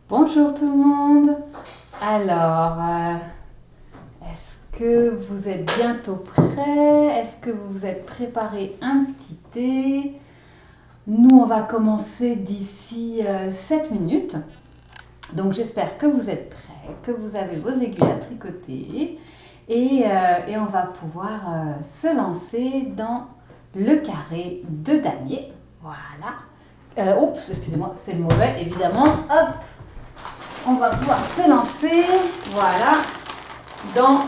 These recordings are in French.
Bonjour tout le monde. Alors, est-ce que vous êtes bientôt prêts? Est-ce que vous vous êtes préparé un petit thé? Nous, on va commencer d'ici 7 minutes. Donc, j'espère que vous êtes prêts, que vous avez vos aiguilles à tricoter et on va pouvoir se lancer dans le carré de damier. Voilà. Oups, excusez-moi, c'est le mauvais, évidemment. Hop, on va pouvoir se lancer, voilà, dans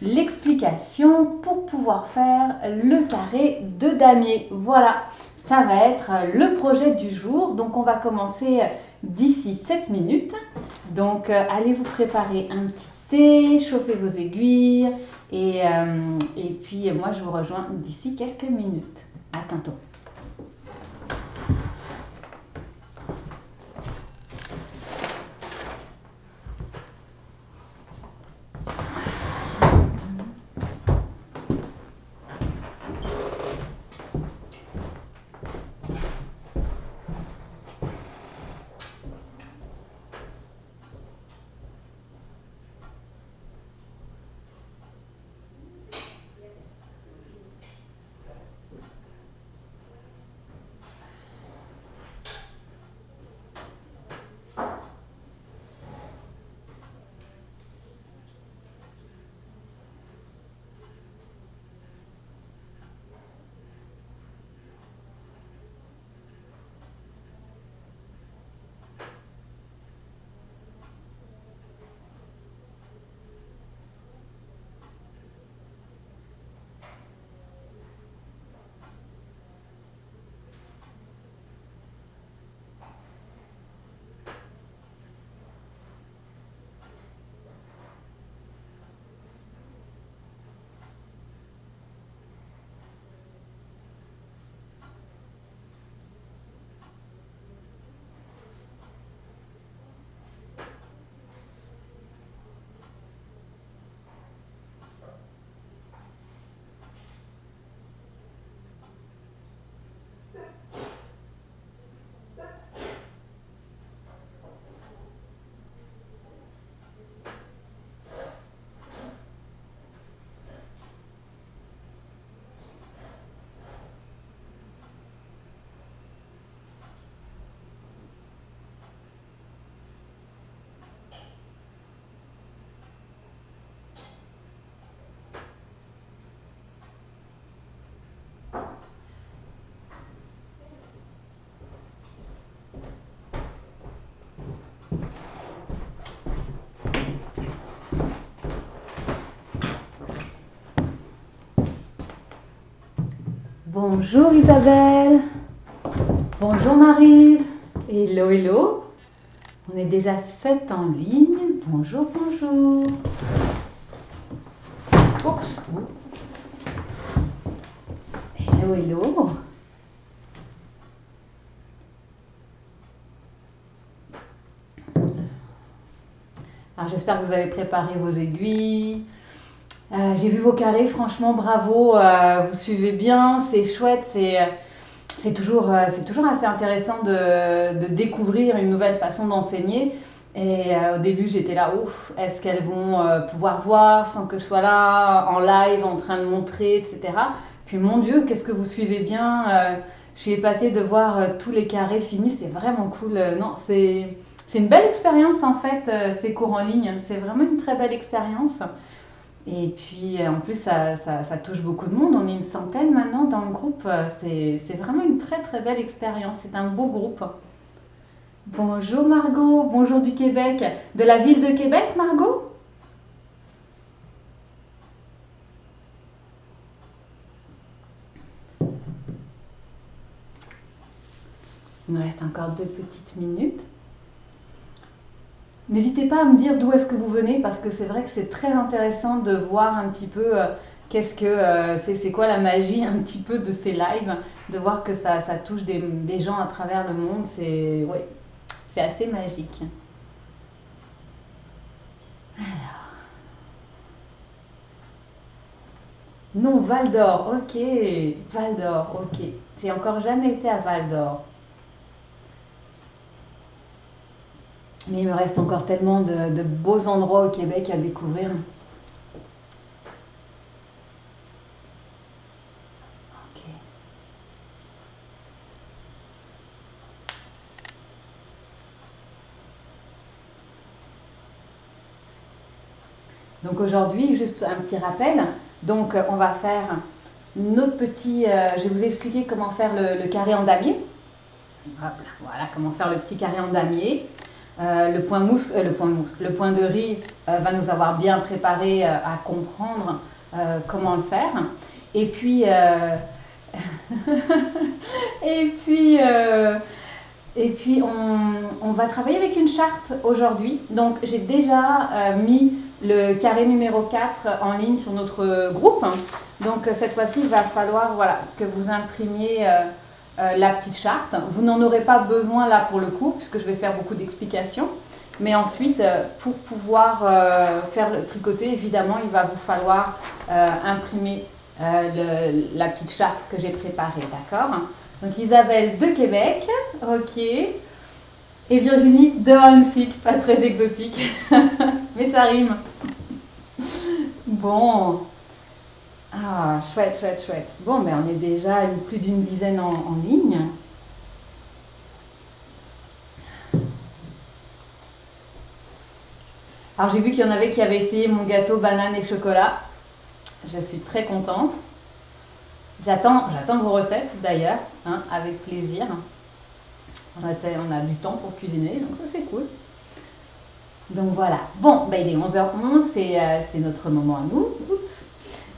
l'explication pour pouvoir faire le carré de damier. Voilà, ça va être le projet du jour. Donc on va commencer d'ici 7 minutes. Donc allez vous préparer un petit thé, chauffez vos aiguilles et puis moi je vous rejoins d'ici quelques minutes. À tantôt. Bonjour Isabelle, bonjour Maryse, hello hello, on est déjà 7 en ligne, bonjour bonjour. Oups, hello hello. Alors j'espère que vous avez préparé vos aiguilles. J'ai vu vos carrés, franchement bravo, vous suivez bien, c'est chouette, c'est toujours assez intéressant de découvrir une nouvelle façon d'enseigner. Et au début, j'étais là, ouf, est-ce qu'elles vont pouvoir voir sans que je sois là en live en train de montrer, etc. Puis mon Dieu, qu'est-ce que vous suivez bien. Je suis épatée de voir tous les carrés finis, c'est vraiment cool. Non, c'est une belle expérience en fait, ces cours en ligne. C'est vraiment une très belle expérience. Et puis en plus, ça touche beaucoup de monde. On est une centaine maintenant dans le groupe. C'est vraiment une très très belle expérience. C'est un beau groupe. Bonjour Margot, bonjour du Québec. De la ville de Québec, Margot? Il nous reste encore 2 petites minutes. N'hésitez pas à me dire d'où est-ce que vous venez parce que c'est vrai que c'est très intéressant de voir un petit peu qu'est-ce que c'est quoi la magie un petit peu de ces lives, de voir que ça touche des gens à travers le monde. C'est ouais, c'est assez magique. Non, Val d'Or, ok. Val d'Or, ok. J'ai encore jamais été à Val d'Or. Mais il me reste encore tellement de beaux endroits au Québec à découvrir. Ok. Donc aujourd'hui, juste un petit rappel. Donc on va faire notre petit... je vais vous expliquer comment faire le carré en damier. Hop là, voilà comment faire le petit carré en damier. Le point de riz va nous avoir bien préparé à comprendre comment le faire. Et puis, et puis, on va travailler avec une charte aujourd'hui. Donc, j'ai déjà mis le carré numéro 4 en ligne sur notre groupe. Donc, cette fois-ci, il va falloir voilà, que vous imprimiez la petite charte. Vous n'en aurez pas besoin là pour le coup, puisque je vais faire beaucoup d'explications. Mais ensuite, pour pouvoir faire le tricoter, évidemment, il va vous falloir imprimer la petite charte que j'ai préparée, d'accord? Donc Isabelle de Québec, ok. Et Virginie de Hansik, pas très exotique, mais ça rime. Bon, ah, chouette, chouette, chouette. Bon, mais on est déjà plus d'une dizaine en ligne. Alors j'ai vu qu'il y en avait qui avaient essayé mon gâteau banane et chocolat. Je suis très contente. J'attends vos recettes d'ailleurs, hein, avec plaisir. On a du temps pour cuisiner, donc ça c'est cool. Donc voilà. Bon, il est 11h11, c'est notre moment à nous. Oups.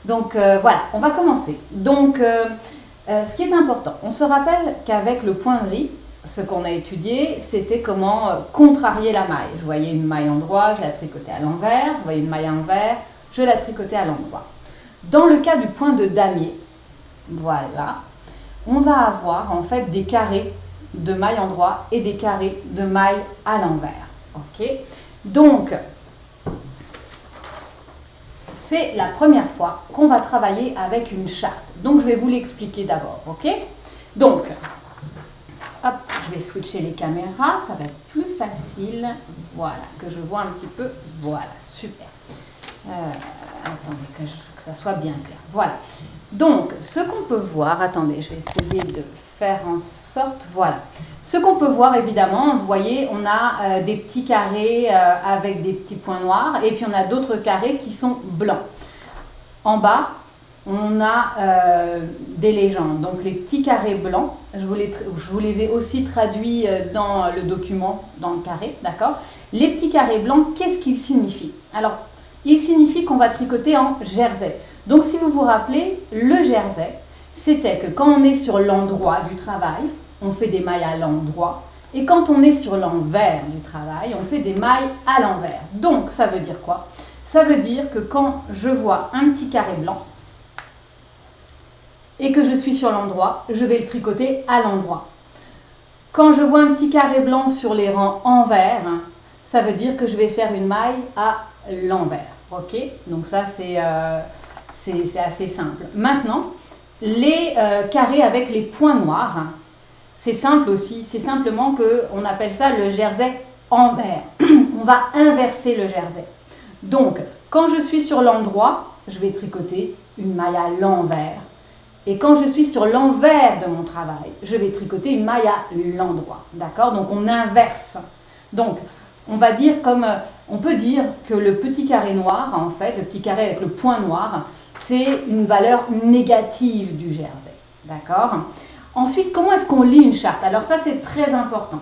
Donc voilà, on va commencer. Donc ce qui est important, on se rappelle qu'avec le point de riz, ce qu'on a étudié, c'était comment contrarier la maille. Je voyais une maille en droit, je la tricotais à l'envers. Je voyais une maille à l'envers, je la tricotais à l'endroit. Dans le cas du point de damier, voilà, on va avoir en fait des carrés de maille en droit et des carrés de maille à l'envers. Ok. Donc, c'est la première fois qu'on va travailler avec une charte. Donc, je vais vous l'expliquer d'abord. Ok. Donc, hop, je vais switcher les caméras, ça va être plus facile. Voilà, que je vois un petit peu. Voilà, super. Attendez que ça soit bien clair. Voilà. Donc, ce qu'on peut voir, attendez, je vais essayer de faire en sorte, voilà. Ce qu'on peut voir, évidemment, vous voyez, on a des petits carrés avec des petits points noirs, et puis on a d'autres carrés qui sont blancs. En bas, on a des légendes. Donc, les petits carrés blancs, je vous les ai aussi traduits dans le document, dans le carré, d'accord? Les petits carrés blancs, qu'est-ce qu'ils signifient? Alors, il signifie qu'on va tricoter en jersey. Donc, si vous vous rappelez, le jersey, c'était que quand on est sur l'endroit du travail, on fait des mailles à l'endroit. Et quand on est sur l'envers du travail, on fait des mailles à l'envers. Donc, ça veut dire quoi? Ça veut dire que quand je vois un petit carré blanc et que je suis sur l'endroit, je vais le tricoter à l'endroit. Quand je vois un petit carré blanc sur les rangs envers, ça veut dire que je vais faire une maille à l'envers. Ok, donc ça c'est assez simple. Maintenant, les carrés avec les points noirs, c'est simple aussi. C'est simplement qu'on appelle ça le jersey envers. On va inverser le jersey. Donc, quand je suis sur l'endroit, je vais tricoter une maille à l'envers. Et quand je suis sur l'envers de mon travail, je vais tricoter une maille à l'endroit. D'accord? Donc, on inverse. Donc, on va dire on peut dire que le petit carré noir, en fait, le petit carré avec le point noir, c'est une valeur négative du jersey. D'accord? Ensuite, comment est-ce qu'on lit une charte? Alors ça, c'est très important.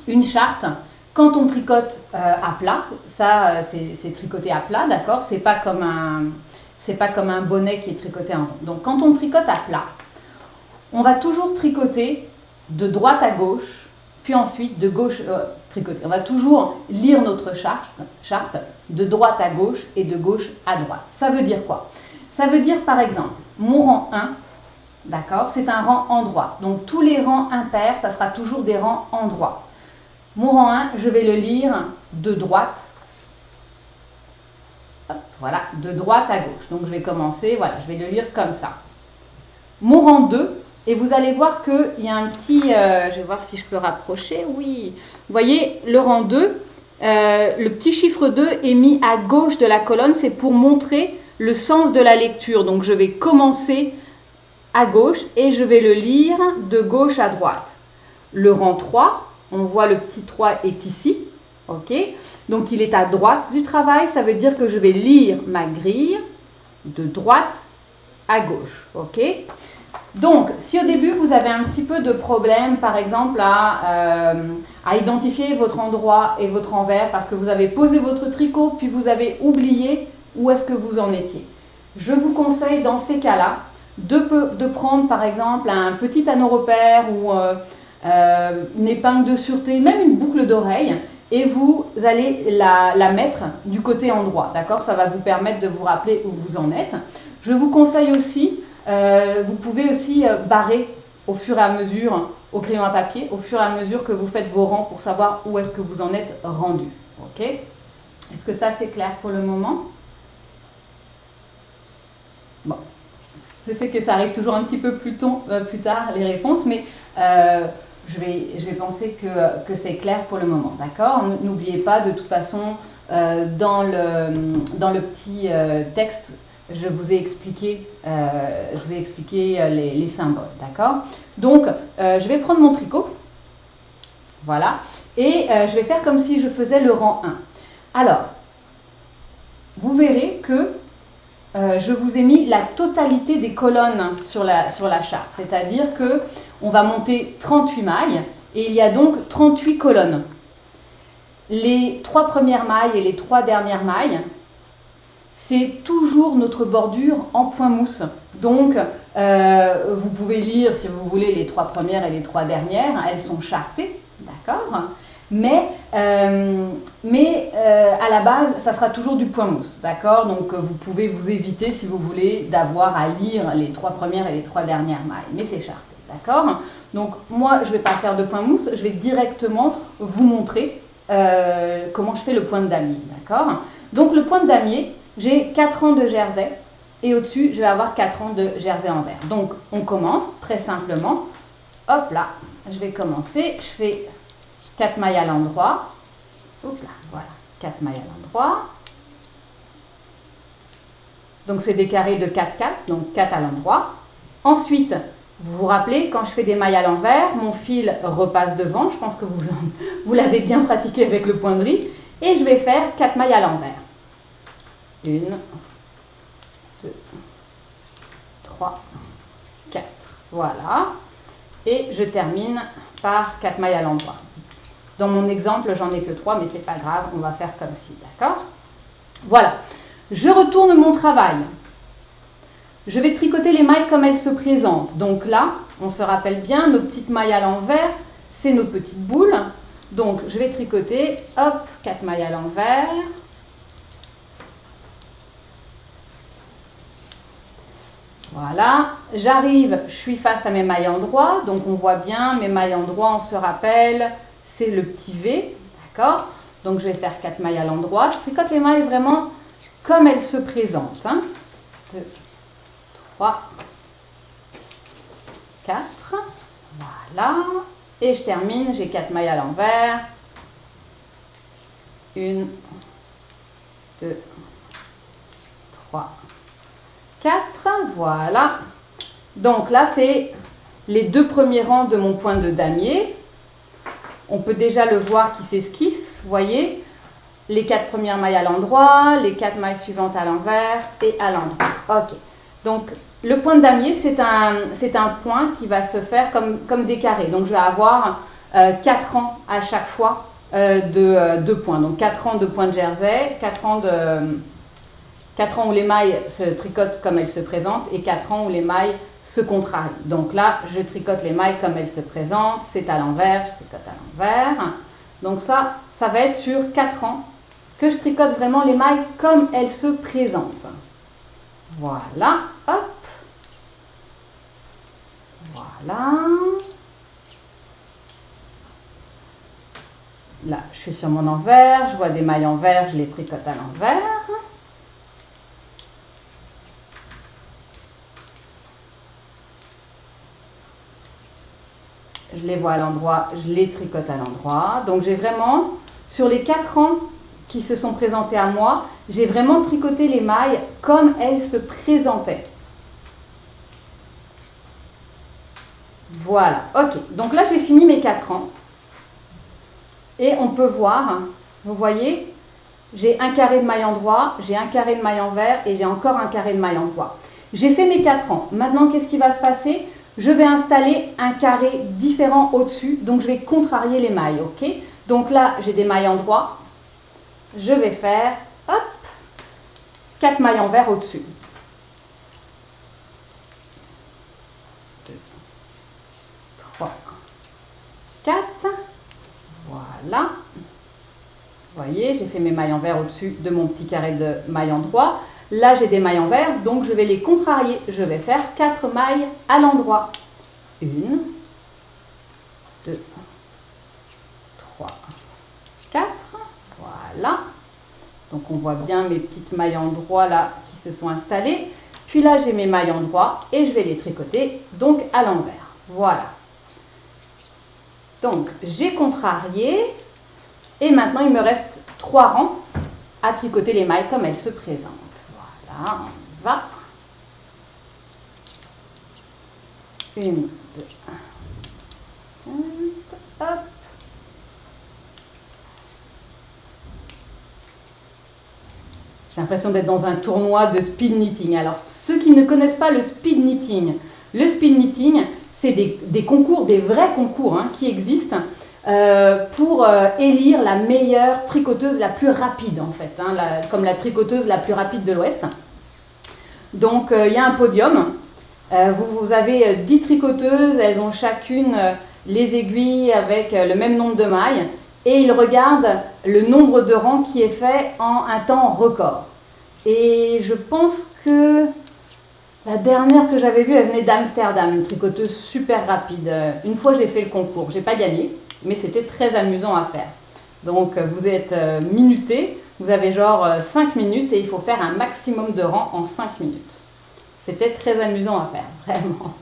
Une charte, quand on tricote à plat, ça, c'est tricoté à plat, d'accord? C'est pas comme un bonnet qui est tricoté en rond. Donc, quand on tricote à plat, on va toujours tricoter de droite à gauche, puis ensuite de gauche, tricoter. On va toujours lire notre charte de droite à gauche et de gauche à droite. Ça veut dire quoi? Ça veut dire, par exemple, mon rang 1, d'accord, c'est un rang en droit. Donc, tous les rangs impairs, ça sera toujours des rangs en droit. Mon rang 1, je vais le lire de droite, voilà, de droite à gauche. Donc, je vais commencer, voilà, je vais le lire comme ça. Mon rang 2, Et vous allez voir qu'il y a un petit, je vais voir si je peux rapprocher, oui. Vous voyez, le rang 2, le petit chiffre 2 est mis à gauche de la colonne, c'est pour montrer le sens de la lecture. Donc je vais commencer à gauche et je vais le lire de gauche à droite. Le rang 3, on voit le petit 3 est ici, ok? Donc il est à droite du travail, ça veut dire que je vais lire ma grille de droite à gauche, ok? Donc, si au début vous avez un petit peu de problème, par exemple, à identifier votre endroit et votre envers parce que vous avez posé votre tricot puis vous avez oublié où est-ce que vous en étiez, je vous conseille dans ces cas-là de prendre par exemple un petit anneau repère ou une épingle de sûreté, même une boucle d'oreille, et vous allez la mettre du côté endroit, d'accord? Ça va vous permettre de vous rappeler où vous en êtes. Je vous conseille aussi, vous pouvez aussi barrer au fur et à mesure, au crayon à papier, au fur et à mesure que vous faites vos rangs pour savoir où est-ce que vous en êtes rendu, ok? Est-ce que ça c'est clair pour le moment? Bon, je sais que ça arrive toujours un petit peu plus tard les réponses, mais je vais penser que c'est clair pour le moment, d'accord? N'oubliez pas, de toute façon, dans le petit texte, je vous ai expliqué les symboles, d'accord? Donc, je vais prendre mon tricot, voilà, et je vais faire comme si je faisais le rang 1. Alors, vous verrez que je vous ai mis la totalité des colonnes sur la charte, c'est-à-dire qu'on va monter 38 mailles et il y a donc 38 colonnes. Les 3 premières mailles et les 3 dernières mailles, c'est toujours notre bordure en point mousse. Donc, vous pouvez lire, si vous voulez, les 3 premières et les 3 dernières, elles sont chartées, d'accord ? Mais à la base, ça sera toujours du point mousse, d'accord? Donc vous pouvez vous éviter, si vous voulez, d'avoir à lire les 3 premières et les 3 dernières mailles, mais c'est charté, d'accord? Donc moi, je ne vais pas faire de point mousse, je vais directement vous montrer comment je fais le point de damier, d'accord? Donc le point de damier, j'ai 4 rangs de jersey et au-dessus, je vais avoir 4 rangs de jersey envers. Donc on commence très simplement, hop là, je vais commencer, je fais 4 mailles à l'endroit, voilà, 4 mailles à l'endroit. Donc c'est des carrés de 4, 4, donc 4 à l'endroit. Ensuite, vous vous rappelez, quand je fais des mailles à l'envers, mon fil repasse devant, je pense que vous l'avez bien pratiqué avec le point de riz, et je vais faire 4 mailles à l'envers. 1, 2, 3, 4, voilà. Et je termine par 4 mailles à l'endroit. Dans mon exemple, j'en ai que 3, mais c'est pas grave, on va faire comme ci, d'accord? Voilà, je retourne mon travail. Je vais tricoter les mailles comme elles se présentent. Donc là, on se rappelle bien, nos petites mailles à l'envers, c'est nos petites boules. Donc je vais tricoter, hop, 4 mailles à l'envers. Voilà, j'arrive, je suis face à mes mailles en droit, donc on voit bien mes mailles en droit, on se rappelle, c'est le petit V, d'accord? Donc je vais faire 4 mailles à l'endroit, je tricote les mailles vraiment comme elles se présentent. 2, 3, 4, voilà, et je termine, j'ai 4 mailles à l'envers, 1, 2, 3, 4, voilà. Donc là, c'est les 2 premiers rangs de mon point de damier. On peut déjà le voir qui s'esquisse, vous voyez, les 4 premières mailles à l'endroit, les 4 mailles suivantes à l'envers et à l'endroit. Ok, donc le point de damier, c'est un point qui va se faire comme des carrés. Donc je vais avoir 4 rangs à chaque fois de points. Donc 4 rangs de points de jersey, 4 rangs où les mailles se tricotent comme elles se présentent et 4 rangs où les mailles se contrarient. Donc là, je tricote les mailles comme elles se présentent, c'est à l'envers, je tricote à l'envers. Donc ça va être sur 4 rangs que je tricote vraiment les mailles comme elles se présentent. Voilà, hop. Voilà. Là, je suis sur mon envers, je vois des mailles envers, je les tricote à l'envers. je les vois à l'endroit, je les tricote à l'endroit. Donc j'ai vraiment, sur les 4 rangs qui se sont présentés à moi, j'ai vraiment tricoté les mailles comme elles se présentaient. Voilà, ok. Donc là j'ai fini mes 4 rangs. Et on peut voir, vous voyez, j'ai un carré de maille endroit, j'ai un carré de maille envers et j'ai encore un carré de maille endroit. J'ai fait mes 4 rangs. Maintenant, qu'est-ce qui va se passer? Je vais installer un carré différent au-dessus, donc je vais contrarier les mailles, ok? Donc là, j'ai des mailles endroit. Je vais faire, hop, 4 mailles envers au-dessus. 2, 3, 4. Voilà. Vous voyez, j'ai fait mes mailles envers au-dessus de mon petit carré de mailles endroit. Là, j'ai des mailles envers, donc je vais les contrarier. Je vais faire 4 mailles à l'endroit. 1, 2, 3, 4. Voilà. Donc, on voit bien mes petites mailles endroit là qui se sont installées. Puis là, j'ai mes mailles endroit et je vais les tricoter donc à l'envers. Voilà. Donc, j'ai contrarié. Et maintenant, il me reste 3 rangs à tricoter les mailles comme elles se présentent. Voilà, on y va. 1, 2, 1, hop. J'ai l'impression d'être dans un tournoi de speed knitting. Alors, ceux qui ne connaissent pas le speed knitting, c'est des concours, des vrais concours qui existent pour élire la meilleure tricoteuse la plus rapide en fait, comme la tricoteuse la plus rapide de l'Ouest. Donc il y a un podium, vous avez 10 tricoteuses, elles ont chacune les aiguilles avec le même nombre de mailles et ils regardent le nombre de rangs qui est fait en un temps record. Et je pense que la dernière que j'avais vue, elle venait d'Amsterdam, une tricoteuse super rapide. Une fois j'ai fait le concours, j'ai pas gagné, mais c'était très amusant à faire. Donc vous êtes minuté, vous avez genre 5 minutes et il faut faire un maximum de rangs en 5 minutes. C'était très amusant à faire, vraiment.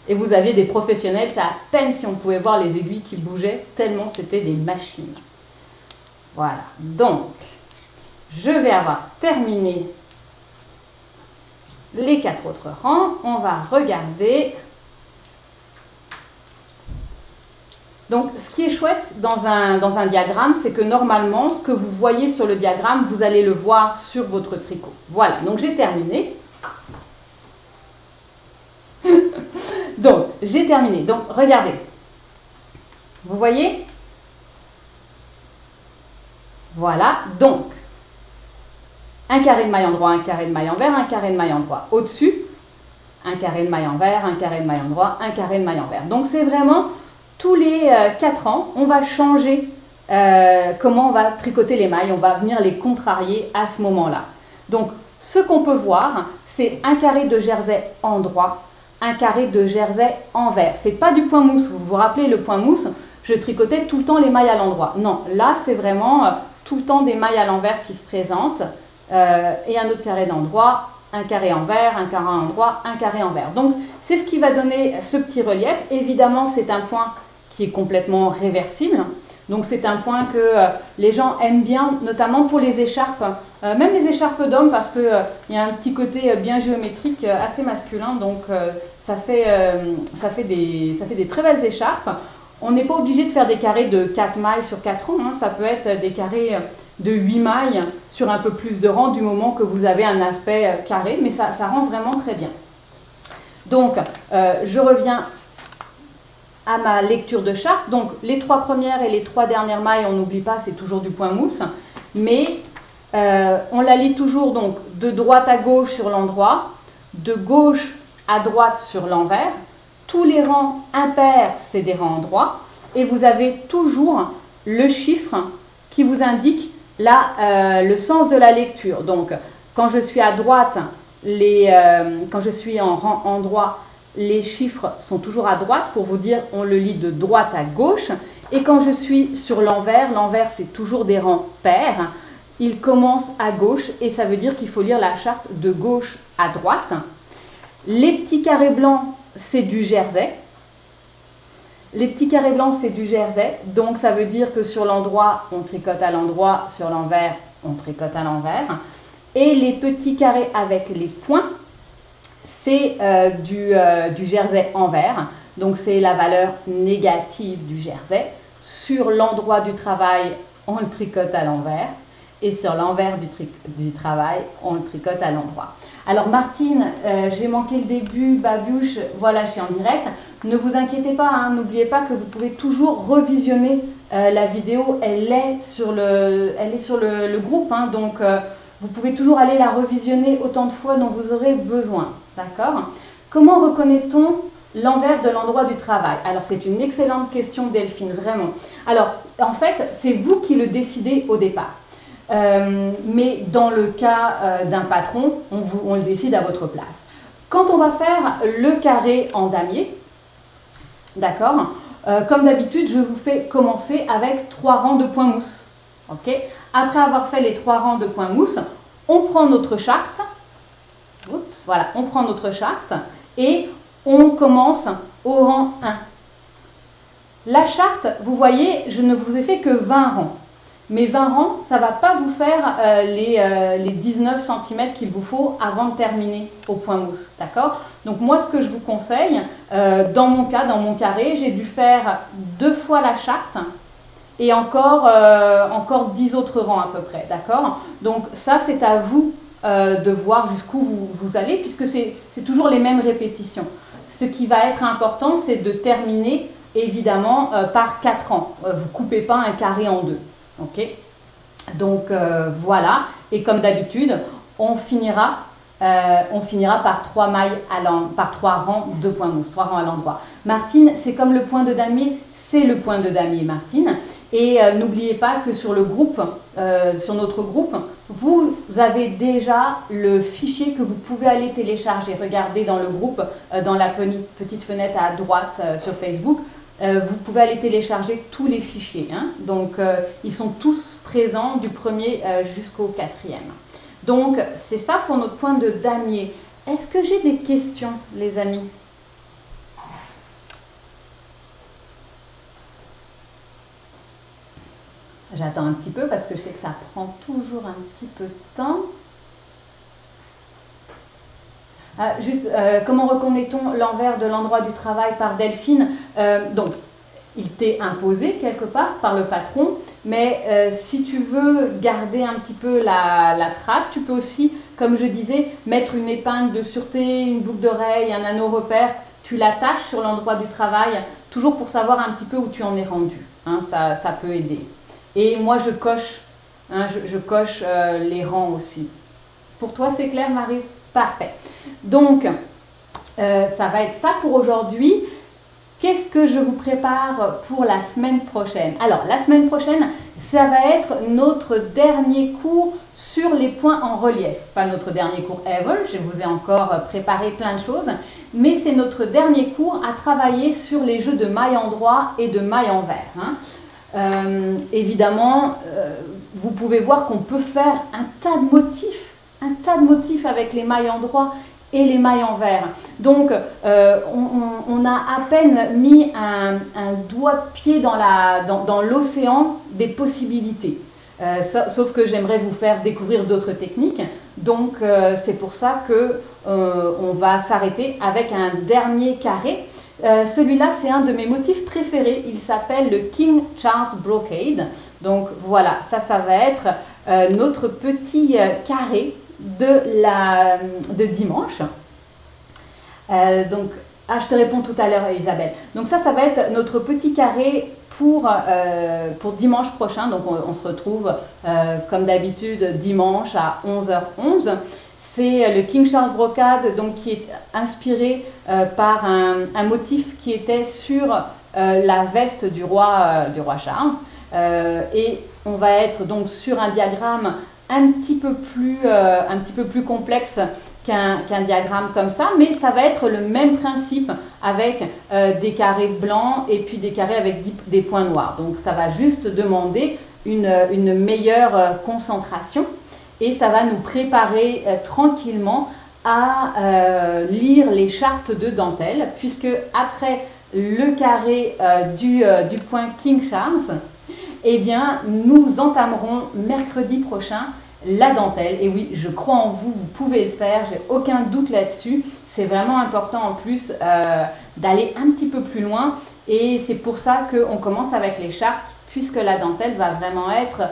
Et vous aviez des professionnels, c'est à peine si on pouvait voir les aiguilles qui bougeaient, tellement c'était des machines. Voilà, donc je vais avoir terminé les 4 autres rangs. On va regarder. Donc, ce qui est chouette dans un diagramme, c'est que normalement, ce que vous voyez sur le diagramme, vous allez le voir sur votre tricot. Voilà, donc j'ai terminé. Donc, j'ai terminé. Donc, regardez. Vous voyez? Voilà, donc, un carré de maille endroit, un carré de maille envers, un carré de maille endroit. Au-dessus, un carré de maille envers, un carré de maille endroit, un carré de maille envers. Donc, c'est vraiment tous les 4 ans, on va changer comment on va tricoter les mailles. On va venir les contrarier à ce moment-là. Donc, ce qu'on peut voir, c'est un carré de jersey endroit, un carré de jersey envers. C'est pas du point mousse. Vous vous rappelez le point mousse, je tricotais tout le temps les mailles à l'endroit. Non, là, c'est vraiment tout le temps des mailles à l'envers qui se présentent. Et un autre carré d'endroit, un carré envers, un carré endroit, un carré envers. Donc, c'est ce qui va donner ce petit relief. Évidemment, c'est un point qui est complètement réversible. Donc, c'est un point que les gens aiment bien, notamment pour les écharpes, même les écharpes d'hommes, parce qu'il y a un petit côté bien géométrique, assez masculin. Donc, ça fait des très belles écharpes. On n'est pas obligé de faire des carrés de 4 mailles sur 4 rangs. Ça peut être des carrés de 8 mailles sur un peu plus de rangs du moment que vous avez un aspect carré. Mais ça rend vraiment très bien. Donc, je reviens à ma lecture de charte. Donc, les 3 premières et les 3 dernières mailles, on n'oublie pas, c'est toujours du point mousse. Mais on la lit toujours donc de droite à gauche sur l'endroit, de gauche à droite sur l'envers. Tous les rangs impairs, c'est des rangs endroits. Et vous avez toujours le chiffre qui vous indique le sens de la lecture. Donc, quand je suis à droite, quand je suis en rang endroit, les chiffres sont toujours à droite pour vous dire on le lit de droite à gauche. Et quand je suis sur l'envers c'est toujours des rangs pairs. Il commence à gauche et ça veut dire qu'il faut lire la charte de gauche à droite. Les petits carrés blancs, c'est du jersey. Les petits carrés blancs, c'est du jersey, donc ça veut dire que sur l'endroit, on tricote à l'endroit, sur l'envers, on tricote à l'envers. Et les petits carrés avec les points, c'est du jersey envers, donc c'est la valeur négative du jersey. Sur l'endroit du travail, on le tricote à l'envers. Et sur l'envers du travail, on le tricote à l'endroit. Alors Martine, j'ai manqué le début, Babiouche, voilà, je suis en direct. Ne vous inquiétez pas, hein, n'oubliez pas que vous pouvez toujours revisionner la vidéo, elle est sur le groupe, hein, donc vous pouvez toujours aller la revisionner autant de fois dont vous aurez besoin, d'accord? Comment reconnaît-on l'envers de l'endroit du travail? Alors c'est une excellente question Delphine, vraiment. Alors en fait, c'est vous qui le décidez au départ. Mais dans le cas d'un patron, on le décide à votre place. Quand on va faire le carré en damier, d'accord, comme d'habitude, je vous fais commencer avec 3 rangs de points mousse. Okay. Après avoir fait les 3 rangs de points mousse, on prend notre charte. Oups, voilà, on prend notre charte et on commence au rang 1. La charte, vous voyez, je ne vous ai fait que 20 rangs. Mais 20 rangs, ça ne va pas vous faire les 19 cm qu'il vous faut avant de terminer au point mousse, d'accord? Donc moi, ce que je vous conseille, dans mon cas, dans mon carré, j'ai dû faire 2 fois la charte et encore 10 autres rangs à peu près, d'accord? Donc ça, c'est à vous de voir jusqu'où vous allez, puisque c'est toujours les mêmes répétitions. Ce qui va être important, c'est de terminer, évidemment, par 4 rangs. Vous ne coupez pas un carré en deux. Ok, donc voilà, et comme d'habitude, on finira par 3 mailles par 3 rangs de points mousse, 3 rangs à l'endroit. Martine, c'est comme le point de damier, c'est le point de damier, Martine. Et n'oubliez pas que sur le groupe, sur notre groupe, vous avez déjà le fichier que vous pouvez aller télécharger. Regardez dans le groupe, dans la petite fenêtre à droite sur Facebook. Vous pouvez aller télécharger tous les fichiers, hein. Donc ils sont tous présents du premier jusqu'au 4e. Donc c'est ça pour notre point de damier. Est-ce que j'ai des questions, les amis? J'attends un petit peu parce que je sais que ça prend toujours un petit peu de temps. Comment reconnaît-on l'envers de l'endroit du travail par Delphine? Donc, il t'est imposé quelque part par le patron, mais si tu veux garder un petit peu la trace, tu peux aussi, comme je disais, mettre une épingle de sûreté, une boucle d'oreille, un anneau repère, tu l'attaches sur l'endroit du travail, toujours pour savoir un petit peu où tu en es rendu, hein, ça peut aider. Et moi, je coche, hein, je coche les rangs aussi. Pour toi, c'est clair, Maryse? Parfait. Donc, ça va être ça pour aujourd'hui. Qu'est-ce que je vous prépare pour la semaine prochaine? Alors, la semaine prochaine, ça va être notre dernier cours sur les points en relief. Pas notre dernier cours ever, je vous ai encore préparé plein de choses, mais c'est notre dernier cours à travailler sur les jeux de mailles endroit et de mailles envers, hein. Évidemment, vous pouvez voir qu'on peut faire un tas de motifs avec les mailles endroit et les mailles envers. Donc, on a à peine mis un doigt de pied dans l'océan des possibilités. Sauf que j'aimerais vous faire découvrir d'autres techniques. Donc, c'est pour ça qu'on va s'arrêter avec un dernier carré. Celui-là, c'est un de mes motifs préférés. Il s'appelle le King Charles Brocade. Donc, voilà, ça va être notre petit carré de dimanche. Donc, je te réponds tout à l'heure, Isabelle. Donc ça va être notre petit carré pour dimanche prochain. Donc on se retrouve comme d'habitude dimanche à 11h11. C'est le King Charles Brocade, donc qui est inspiré par un motif qui était sur la veste du roi Charles. Et on va être donc sur un diagramme un petit peu plus complexe qu'un diagramme comme ça, mais ça va être le même principe avec des carrés blancs et puis des carrés avec des points noirs. Donc ça va juste demander une meilleure concentration et ça va nous préparer tranquillement à lire les chartes de dentelle, puisque après le carré du point King Charles, eh bien, nous entamerons mercredi prochain la dentelle. Et oui, je crois en vous, vous pouvez le faire, j'ai aucun doute là-dessus. C'est vraiment important en plus d'aller un petit peu plus loin. Et c'est pour ça qu'on commence avec les chartes, puisque la dentelle va vraiment être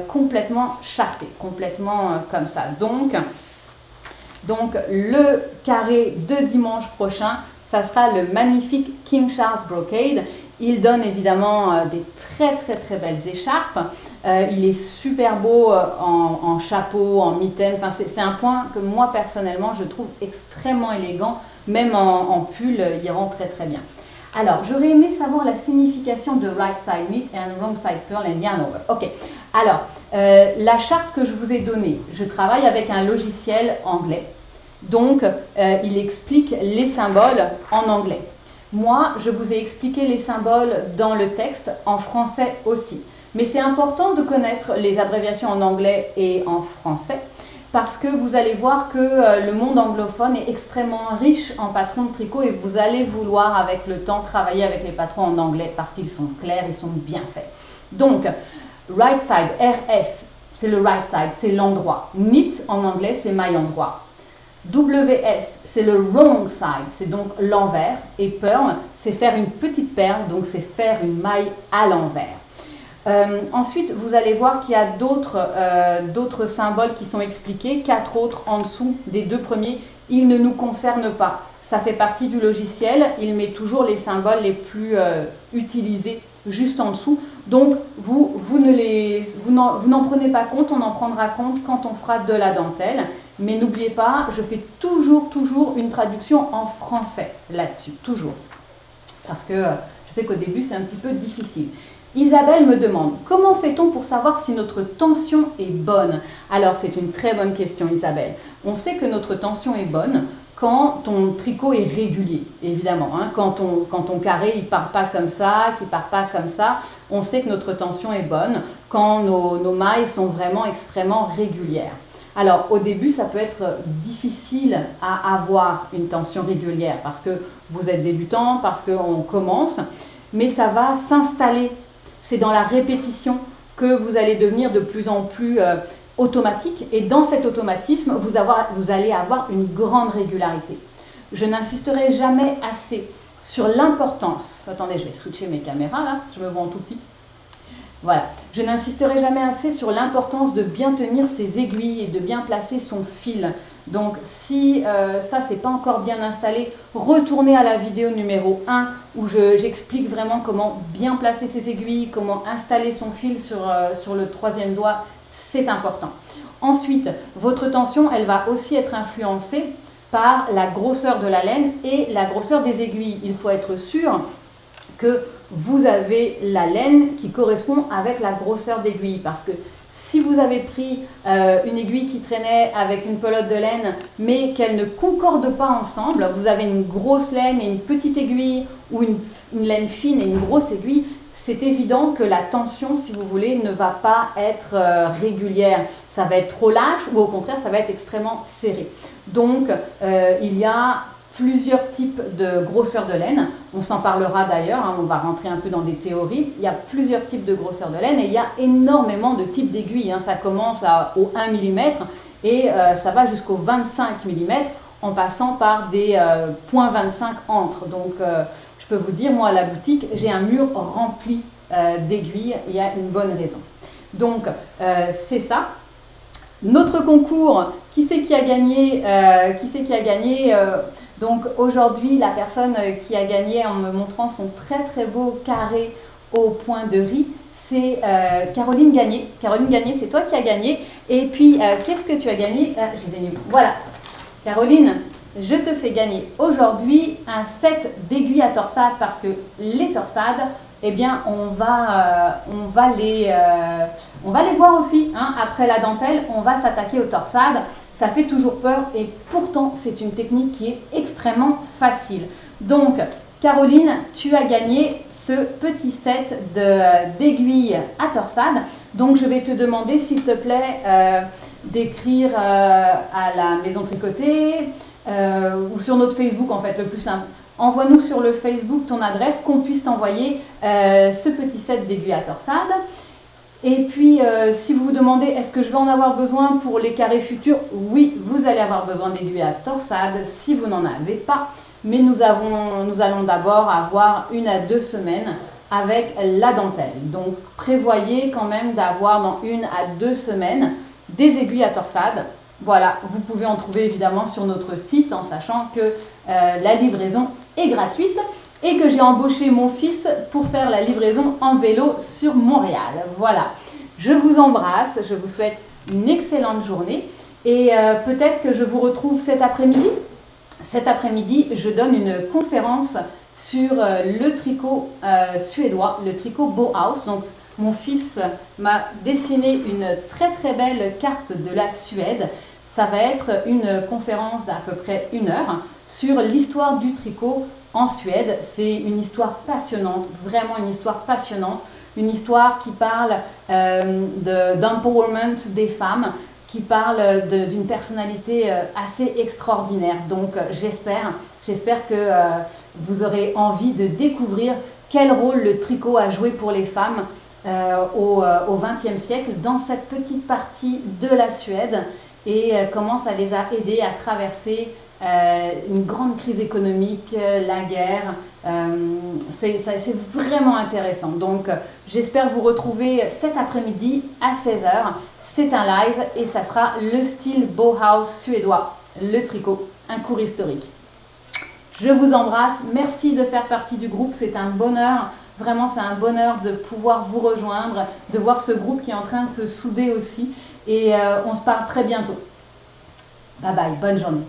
complètement chartée, complètement comme ça. Donc, le carré de dimanche prochain, ça sera le magnifique King Charles Brocade. Il donne évidemment des très belles écharpes. Il est super beau en chapeau, en mitaine. Enfin, c'est un point que moi personnellement je trouve extrêmement élégant. Même en pull, il rend très bien. Alors, j'aurais aimé savoir la signification de right side knit and wrong side pearl and yarn over. Ok. Alors, la charte que je vous ai donnée, je travaille avec un logiciel anglais. Donc, il explique les symboles en anglais. Moi, je vous ai expliqué les symboles dans le texte, en français aussi. Mais c'est important de connaître les abréviations en anglais et en français, parce que vous allez voir que le monde anglophone est extrêmement riche en patrons de tricot et vous allez vouloir avec le temps travailler avec les patrons en anglais parce qu'ils sont clairs, ils sont bien faits. Donc, right side, RS, c'est le right side, c'est l'endroit. Knit en anglais, c'est maille endroit. WS, c'est le wrong side, c'est donc l'envers. Et pearl, c'est faire une petite perle, donc c'est faire une maille à l'envers. Ensuite, vous allez voir qu'il y a d'autres symboles qui sont expliqués, 4 autres en dessous des 2 premiers. Ils ne nous concernent pas. Ça fait partie du logiciel. Il met toujours les symboles les plus utilisés juste en dessous. Donc, vous n'en prenez pas compte. On en prendra compte quand on fera de la dentelle. Mais n'oubliez pas, je fais toujours une traduction en français là-dessus. Toujours. Parce que je sais qu'au début, c'est un petit peu difficile. Isabelle me demande, comment fait-on pour savoir si notre tension est bonne? Alors, c'est une très bonne question, Isabelle. On sait que notre tension est bonne quand ton tricot est régulier, évidemment. Hein. Quand ton carré, il ne part pas comme ça, qu'il ne part pas comme ça, on sait que notre tension est bonne quand nos mailles sont vraiment extrêmement régulières. Alors, au début, ça peut être difficile à avoir une tension régulière parce que vous êtes débutant, parce qu'on commence, mais ça va s'installer. C'est dans la répétition que vous allez devenir de plus en plus automatique et dans cet automatisme, vous allez avoir une grande régularité. Je n'insisterai jamais assez sur l'importance. Attendez, je vais switcher mes caméras là, je me vois en tout petit. Voilà, je n'insisterai jamais assez sur l'importance de bien tenir ses aiguilles et de bien placer son fil. Donc si ça c'est pas encore bien installé, retournez à la vidéo numéro 1 où j'explique vraiment comment bien placer ses aiguilles, comment installer son fil sur le 3e doigt, c'est important. Ensuite, votre tension, elle va aussi être influencée par la grosseur de la laine et la grosseur des aiguilles. Il faut être sûr que vous avez la laine qui correspond avec la grosseur d'aiguille parce que si vous avez pris une aiguille qui traînait avec une pelote de laine, mais qu'elle ne concorde pas ensemble, vous avez une grosse laine et une petite aiguille, ou une laine fine et une grosse aiguille, c'est évident que la tension, si vous voulez, ne va pas être régulière. Ça va être trop lâche ou au contraire, ça va être extrêmement serré. Donc, il y a plusieurs types de grosseur de laine. On s'en parlera d'ailleurs, hein, on va rentrer un peu dans des théories. Il y a plusieurs types de grosseur de laine et il y a énormément de types d'aiguilles. Hein. Ça commence au 1 mm et ça va jusqu'au 25 mm en passant par des 0,25 entre. Donc, je peux vous dire, moi à la boutique, j'ai un mur rempli d'aiguilles. Il y a une bonne raison. Donc, c'est ça. Notre concours, qui c'est qui a gagné donc aujourd'hui, la personne qui a gagné en me montrant son très beau carré au point de riz, c'est Caroline Gagné. Caroline Gagné, c'est toi qui as gagné. Et puis, qu'est-ce que tu as gagné? Je les ai mis. Voilà. Caroline, je te fais gagner aujourd'hui un set d'aiguilles à torsade parce que les torsades, eh bien, on va les voir aussi. Hein. Après la dentelle, on va s'attaquer aux torsades. Ça fait toujours peur et pourtant, c'est une technique qui est extrêmement facile. Donc, Caroline, tu as gagné ce petit set d'aiguilles à torsade. Donc, je vais te demander, s'il te plaît, d'écrire à la Maison Tricotée ou sur notre Facebook, en fait, le plus simple. envoie-nous sur le Facebook ton adresse, qu'on puisse t'envoyer ce petit set d'aiguilles à torsade. Et puis, si vous vous demandez, est-ce que je vais en avoir besoin pour les carrés futurs? Oui, vous allez avoir besoin d'aiguilles à torsade si vous n'en avez pas. Mais nous allons d'abord avoir 1 à 2 semaines avec la dentelle. Donc, prévoyez quand même d'avoir dans 1 à 2 semaines des aiguilles à torsade. Voilà, vous pouvez en trouver évidemment sur notre site en sachant que la livraison est gratuite et que j'ai embauché mon fils pour faire la livraison en vélo sur Montréal. Voilà, je vous embrasse, je vous souhaite une excellente journée et peut-être que je vous retrouve cet après-midi. Cet après-midi, je donne une conférence sur le tricot suédois, le tricot Bauhaus. Donc, mon fils m'a dessiné une très très belle carte de la Suède. Ça va être une conférence d'à peu près 1 heure sur l'histoire du tricot en Suède. C'est une histoire passionnante, vraiment une histoire passionnante, une histoire qui parle d'empowerment des femmes, qui parle d'une personnalité assez extraordinaire. Donc j'espère que vous aurez envie de découvrir quel rôle le tricot a joué pour les femmes au XXe siècle dans cette petite partie de la Suède et comment ça les a aidés à traverser une grande crise économique, la guerre. C'est vraiment intéressant. Donc j'espère vous retrouver cet après-midi à 16 h. C'est un live et ça sera le style Bauhaus suédois, le tricot, un cours historique. Je vous embrasse, merci de faire partie du groupe, c'est un bonheur, vraiment c'est un bonheur de pouvoir vous rejoindre, de voir ce groupe qui est en train de se souder aussi et on se parle très bientôt. Bye bye, bonne journée.